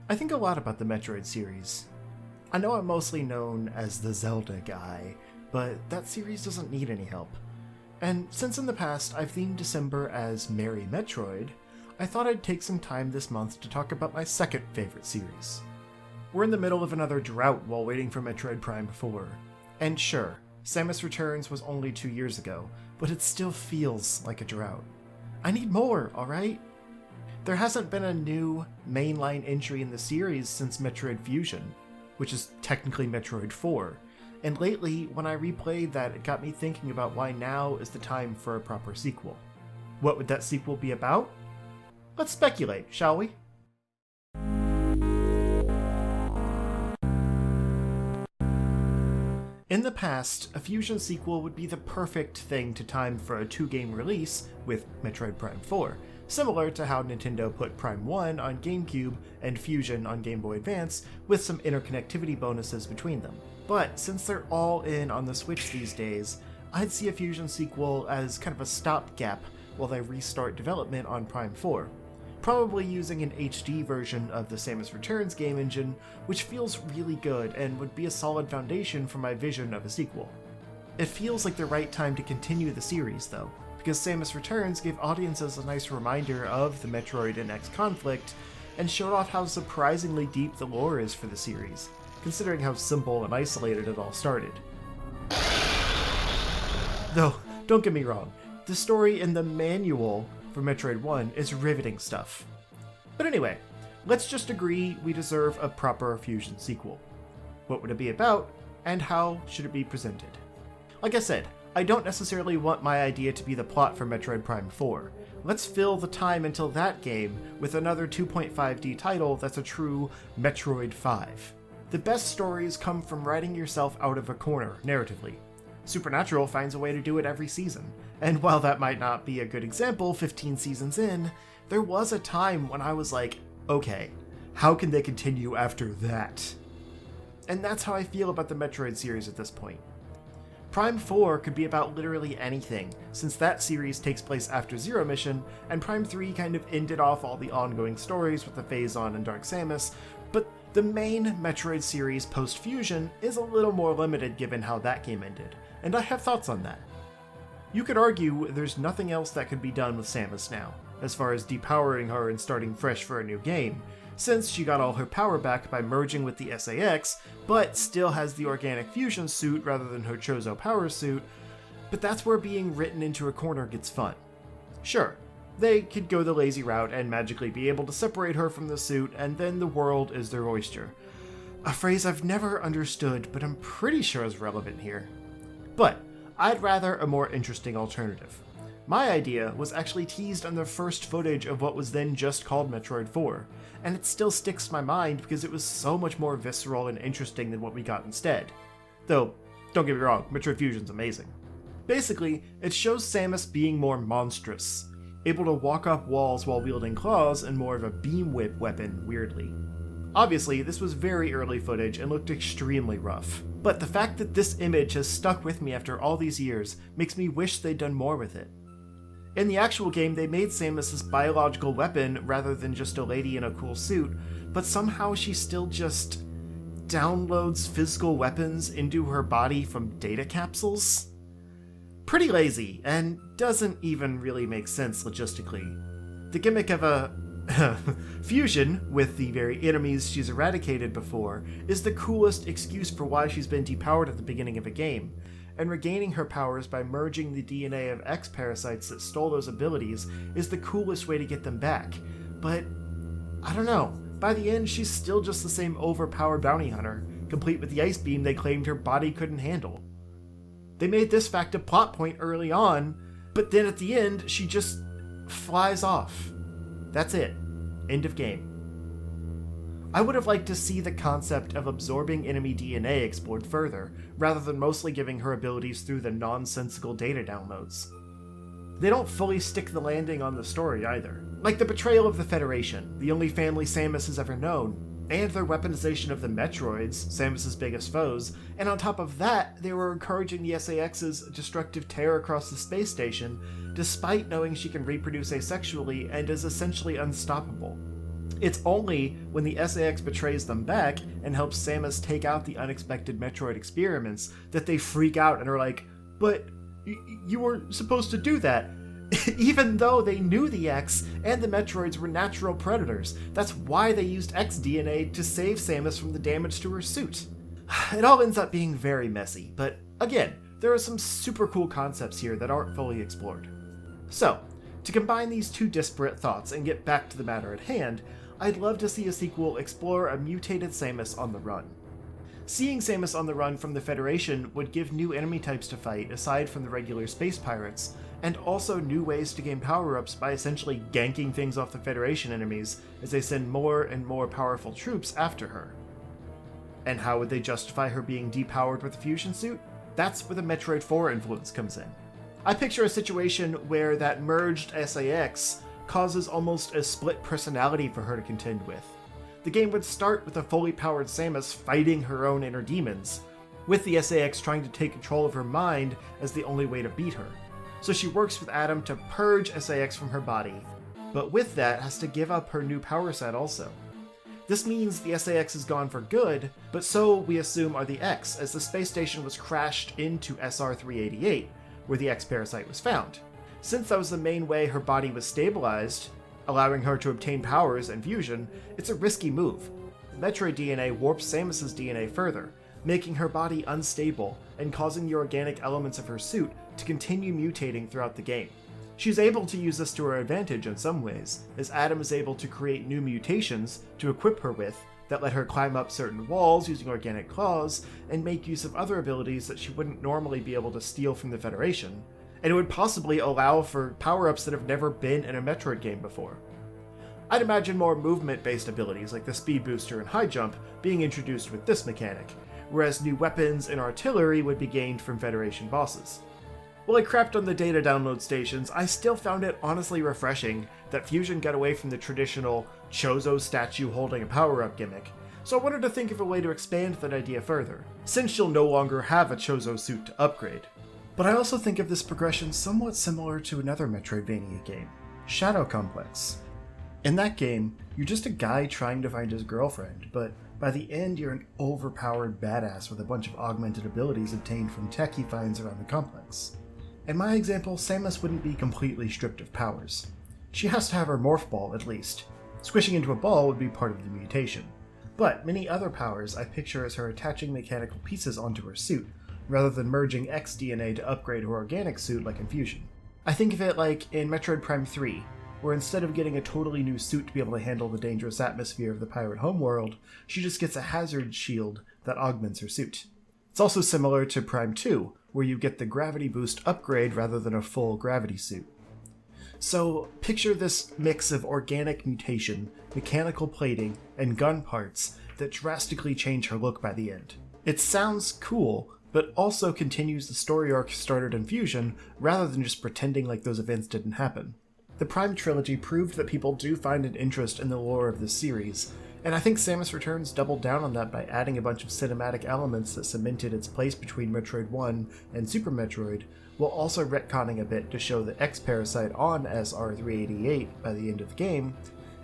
I think a lot about the Metroid series. I know I'm mostly known as the Zelda guy, but that series doesn't need any help. And since in the past I've themed December as Merry Metroid, I thought I'd take some time this month to talk about my second favorite series. We're in the middle of another drought while waiting for Metroid Prime 4. And sure, Samus Returns was only 2 years ago, but it still feels like a drought. I need more, alright? There hasn't been a new mainline entry in the series since Metroid Fusion, which is technically Metroid 4, and lately, when I replayed that, it got me thinking about why now is the time for a proper sequel. What would that sequel be about? Let's speculate, shall we? In the past, a Fusion sequel would be the perfect thing to time for a 2-game release with Metroid Prime 4, similar to how Nintendo put Prime 1 on GameCube and Fusion on Game Boy Advance, with some interconnectivity bonuses between them. But since they're all in on the Switch these days, I'd see a Fusion sequel as kind of a stopgap while they restart development on Prime 4, probably using an HD version of the Samus Returns game engine, which feels really good and would be a solid foundation for my vision of a sequel. It feels like the right time to continue the series, though, because Samus Returns gave audiences a nice reminder of the Metroid and X conflict, and showed off how surprisingly deep the lore is for the series, considering how simple and isolated it all started. Though, don't get me wrong, the story in the manual for Metroid 1 is riveting stuff. But anyway, let's just agree we deserve a proper Fusion sequel. What would it be about, and how should it be presented? Like I said, I don't necessarily want my idea to be the plot for Metroid Prime 4. Let's fill the time until that game with another 2.5D title that's a true Metroid 5. The best stories come from writing yourself out of a corner, narratively. Supernatural finds a way to do it every season, and while that might not be a good example 15 seasons in, there was a time when I was like, okay, how can they continue after that? And that's how I feel about the Metroid series at this point. Prime 4 could be about literally anything, since that series takes place after Zero Mission, and Prime 3 kind of ended off all the ongoing stories with the Phazon and Dark Samus, but the main Metroid series post-Fusion is a little more limited given how that game ended, and I have thoughts on that. You could argue there's nothing else that could be done with Samus now, as far as depowering her and starting fresh for a new game, since she got all her power back by merging with the SAX, but still has the organic fusion suit rather than her Chozo power suit, but that's where being written into a corner gets fun. Sure, they could go the lazy route and magically be able to separate her from the suit, and then the world is their oyster. A phrase I've never understood, but I'm pretty sure is relevant here. But I'd rather a more interesting alternative. My idea was actually teased on the first footage of what was then just called Metroid 4, and it still sticks to my mind because it was so much more visceral and interesting than what we got instead. Though, don't get me wrong, Metroid Fusion's amazing. Basically, it shows Samus being more monstrous, able to walk up walls while wielding claws and more of a beam whip weapon, weirdly. Obviously, this was very early footage and looked extremely rough, but the fact that this image has stuck with me after all these years makes me wish they'd done more with it. In the actual game, they made Samus this biological weapon rather than just a lady in a cool suit, but somehow she still just downloads physical weapons into her body from data capsules? Pretty lazy, and doesn't even really make sense logistically. The gimmick of a fusion with the very enemies she's eradicated before is the coolest excuse for why she's been depowered at the beginning of a game, and regaining her powers by merging the DNA of X parasites that stole those abilities is the coolest way to get them back. But, I don't know, by the end she's still just the same overpowered bounty hunter, complete with the ice beam they claimed her body couldn't handle. They made this fact a plot point early on, but then at the end she just flies off. That's it. End of game. I would have liked to see the concept of absorbing enemy DNA explored further, rather than mostly giving her abilities through the nonsensical data downloads. They don't fully stick the landing on the story either. Like the betrayal of the Federation, the only family Samus has ever known, and their weaponization of the Metroids, Samus's biggest foes, and on top of that, they were encouraging the SAX's destructive tear across the space station, despite knowing she can reproduce asexually and is essentially unstoppable. It's only when the SAX betrays them back and helps Samus take out the unexpected Metroid experiments that they freak out and are like, but you were supposed to do that. Even though they knew the X and the Metroids were natural predators. That's why they used X DNA to save Samus from the damage to her suit. It all ends up being very messy, but again, there are some super cool concepts here that aren't fully explored. So, to combine these two disparate thoughts and get back to the matter at hand, I'd love to see a sequel explore a mutated Samus on the run. Seeing Samus on the run from the Federation would give new enemy types to fight aside from the regular space pirates, and also new ways to gain power-ups by essentially ganking things off the Federation enemies as they send more and more powerful troops after her. And how would they justify her being depowered with a fusion suit? That's where the Metroid 4 influence comes in. I picture a situation where that merged SAX causes almost a split personality for her to contend with. The game would start with a fully powered Samus fighting her own inner demons, with the SAX trying to take control of her mind as the only way to beat her. So she works with Adam to purge SAX from her body, but with that has to give up her new power set also. This means the SAX is gone for good, but so we assume are the X, as the space station was crashed into SR-388, where the X-Parasite was found. Since that was the main way her body was stabilized, allowing her to obtain powers and fusion, it's a risky move. Metroid DNA warps Samus's DNA further, making her body unstable and causing the organic elements of her suit to continue mutating throughout the game. She's able to use this to her advantage in some ways, as Adam is able to create new mutations to equip her with that let her climb up certain walls using organic claws and make use of other abilities that she wouldn't normally be able to steal from the Federation, and it would possibly allow for power-ups that have never been in a Metroid game before. I'd imagine more movement-based abilities like the speed booster and high jump being introduced with this mechanic, whereas new weapons and artillery would be gained from Federation bosses. While I crapped on the data download stations, I still found it honestly refreshing that Fusion got away from the traditional Chozo statue holding a power-up gimmick, so I wanted to think of a way to expand that idea further, since she'll no longer have a Chozo suit to upgrade. But I also think of this progression somewhat similar to another Metroidvania game, Shadow Complex. In that game, you're just a guy trying to find his girlfriend, but by the end you're an overpowered badass with a bunch of augmented abilities obtained from tech he finds around the complex. In my example, Samus wouldn't be completely stripped of powers. She has to have her morph ball at least. Squishing into a ball would be part of the mutation. But many other powers I picture as her attaching mechanical pieces onto her suit, rather than merging X DNA to upgrade her organic suit like in Fusion. I think of it like in Metroid Prime 3, where instead of getting a totally new suit to be able to handle the dangerous atmosphere of the pirate homeworld, she just gets a hazard shield that augments her suit. It's also similar to Prime 2, where you get the gravity boost upgrade rather than a full gravity suit. So picture this mix of organic mutation, mechanical plating, and gun parts that drastically change her look by the end. It sounds cool, but also continues the story arc started in Fusion rather than just pretending like those events didn't happen. The Prime trilogy proved that people do find an interest in the lore of this series, and I think Samus Returns doubled down on that by adding a bunch of cinematic elements that cemented its place between Metroid 1 and Super Metroid, while also retconning a bit to show the X-Parasite on SR-388 by the end of the game,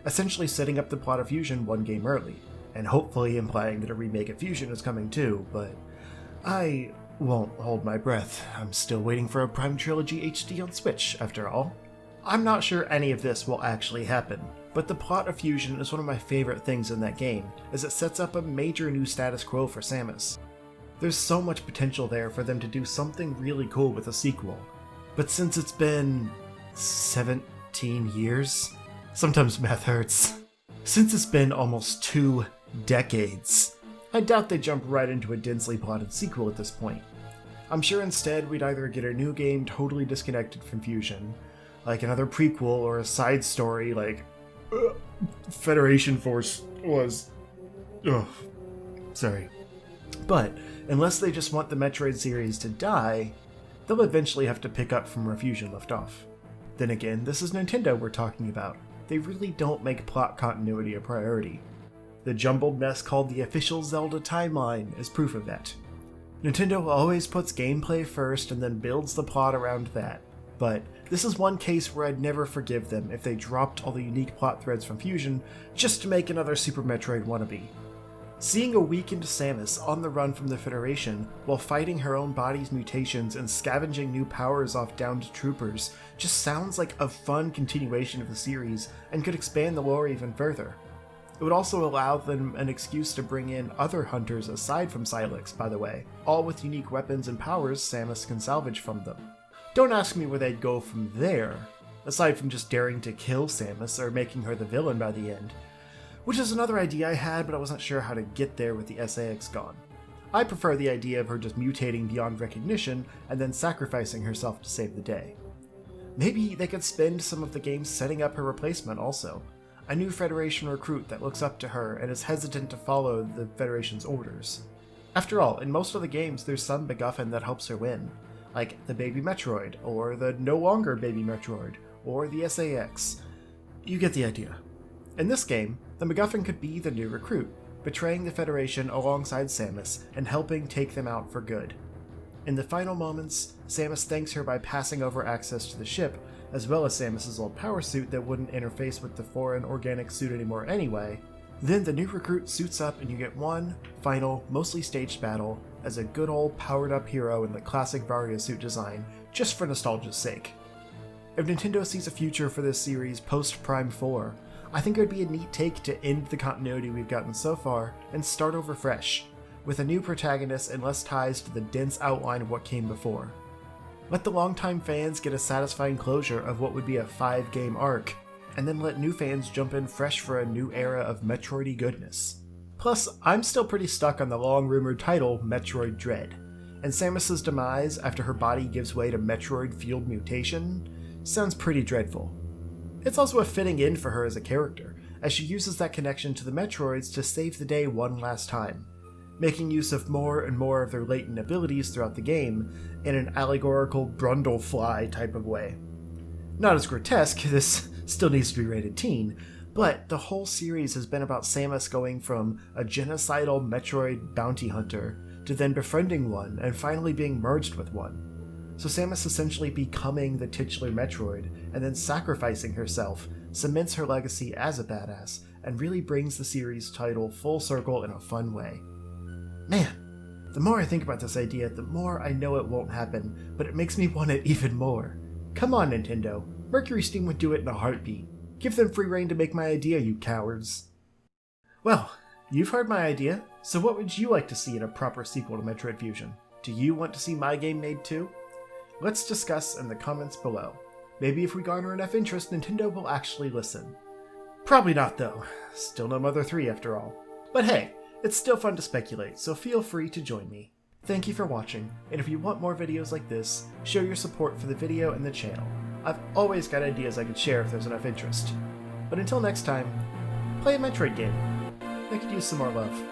essentially setting up the plot of Fusion one game early, and hopefully implying that a remake of Fusion is coming too, but I won't hold my breath. I'm still waiting for a Prime Trilogy HD on Switch, after all. I'm not sure any of this will actually happen, but the plot of Fusion is one of my favorite things in that game, as it sets up a major new status quo for Samus. There's so much potential there for them to do something really cool with a sequel, but since it's been 17 years? Sometimes math hurts. Since it's been almost 2 decades, I doubt they jump right into a densely plotted sequel at this point. I'm sure instead we'd either get a new game totally disconnected from Fusion, like another prequel or a side story like Federation Force was... Sorry. But unless they just want the Metroid series to die, they'll eventually have to pick up from where Fusion left off. Then again, this is Nintendo we're talking about. They really don't make plot continuity a priority. The jumbled mess called the official Zelda timeline is proof of that. Nintendo always puts gameplay first and then builds the plot around that. but this is one case where I'd never forgive them if they dropped all the unique plot threads from Fusion just to make another Super Metroid wannabe. Seeing a weakened Samus on the run from the Federation while fighting her own body's mutations and scavenging new powers off downed troopers just sounds like a fun continuation of the series and could expand the lore even further. It would also allow them an excuse to bring in other hunters aside from Sylix, by the way, all with unique weapons and powers Samus can salvage from them. Don't ask me where they'd go from there, aside from just daring to kill Samus or making her the villain by the end. Which is another idea I had, but I wasn't sure how to get there with the SAX gone. I prefer the idea of her just mutating beyond recognition and then sacrificing herself to save the day. Maybe they could spend some of the game setting up her replacement also. A new Federation recruit that looks up to her and is hesitant to follow the Federation's orders. After all, in most of the games there's some MacGuffin that helps her win, like the Baby Metroid, or the no longer Baby Metroid, or the SAX. You get the idea. In this game, the MacGuffin could be the new recruit, betraying the Federation alongside Samus and helping take them out for good. In the final moments, Samus thanks her by passing over access to the ship, as well as Samus's old power suit that wouldn't interface with the foreign organic suit anymore anyway. Then the new recruit suits up and you get one final, mostly staged battle as a good old powered up hero in the classic Varia suit design, just for nostalgia's sake. If Nintendo sees a future for this series post Prime 4, I think it would be a neat take to end the continuity we've gotten so far and start over fresh, with a new protagonist and less ties to the dense outline of what came before. Let the longtime fans get a satisfying closure of what would be a 5-game arc, and then let new fans jump in fresh for a new era of Metroid-y goodness. Plus, I'm still pretty stuck on the long-rumored title Metroid Dread, and Samus's demise after her body gives way to Metroid-fueled mutation sounds pretty dreadful. It's also a fitting end for her as a character, as she uses that connection to the Metroids to save the day one last time, making use of more and more of their latent abilities throughout the game in an allegorical Brundlefly type of way. Not as grotesque, this still needs to be rated teen, but the whole series has been about Samus going from a genocidal Metroid bounty hunter to then befriending one and finally being merged with one. So Samus essentially becoming the titular Metroid and then sacrificing herself cements her legacy as a badass and really brings the series title full circle in a fun way. Man, the more I think about this idea, the more I know it won't happen, but it makes me want it even more. Come on, Nintendo. Mercury Steam would do it in a heartbeat. Give them free rein to make my idea, you cowards. Well, you've heard my idea, so what would you like to see in a proper sequel to Metroid Fusion? Do you want to see my game made too? Let's discuss in the comments below. Maybe if we garner enough interest, Nintendo will actually listen. Probably not though. Still no Mother 3 after all. But hey, it's still fun to speculate, so feel free to join me. Thank you for watching, and if you want more videos like this, show your support for the video and the channel. I've always got ideas I could share if there's enough interest. But until next time, play a Metroid game. They could use some more love.